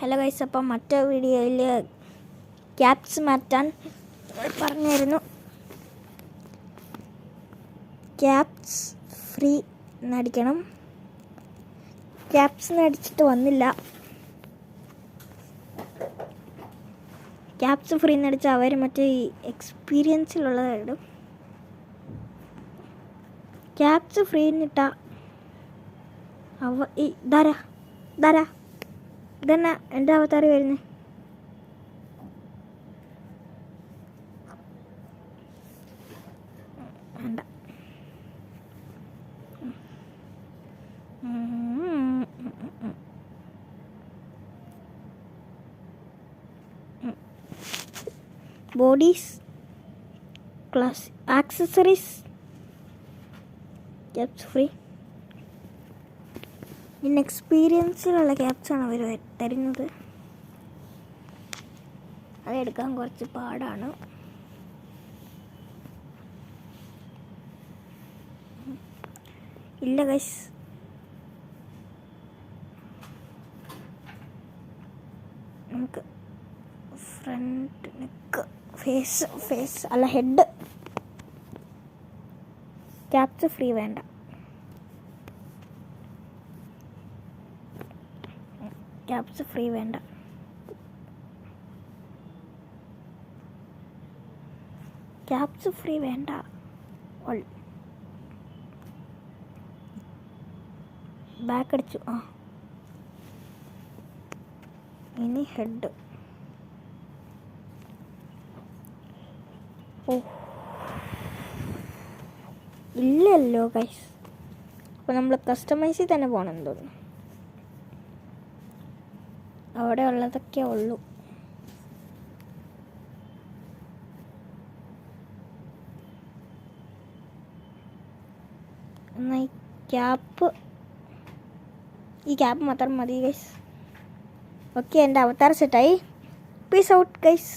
Hello guys, അപ്പം മറ്റേ വീഡിയോയിൽ ക്യാപ്സ് മാറ്റാൻ പറഞ്ഞിരുന്നു. ക്യാപ്സ് ഫ്രീ നടിക്കണം. ക്യാപ്സ് നടിച്ചിട്ട് വന്നില്ല. ക്യാപ്സ് ഫ്രീ നടിച്ച അവർ മറ്റേ ഈ എക്സ്പീരിയൻസിലുള്ളതായിടും. ക്യാപ്സ് ഫ്രീ എന്നിട്ടാ ധാരാ ഇതന്നെ എൻ്റെ അവതാരി വരുന്നത്. വേണ്ട. Bodies, class, accessories, caps free. ഇന്ന് എക്സ്പീരിയൻസിലുള്ള ക്യാപ്സാണ് അവർ തരുന്നത്. അതെടുക്കാൻ കുറച്ച് പാടാണ്. ഇല്ല ഗൈസ്, നമുക്ക് ഫ്രണ്ട്, നെക്ക്, ഫേസ് അല്ല ഹെഡ്. ക്യാപ്സ് ഫ്രീ വേണ്ട. ക്യാപ്സ് ഫ്രീ വേണ്ട. ക്യാപ്സ് ഫ്രീ വേണ്ട. ബാക്ക് അടിച്ചു. ഇനി ഹെഡ്. ഇല്ലല്ലോ ഗൈസ്. അപ്പോൾ നമ്മൾ കസ്റ്റമൈസിൽ തന്നെ പോകണം തോന്നുന്നു. അവിടെ ഉള്ളതൊക്കെ ഉള്ളൂ. എന്നാൽ ഈ ക്യാപ്പ് മാത്രം മതി ഗൈസ്. ഓക്കെ, എൻ്റെ അവതാർ സെറ്റായി. Peace out guys.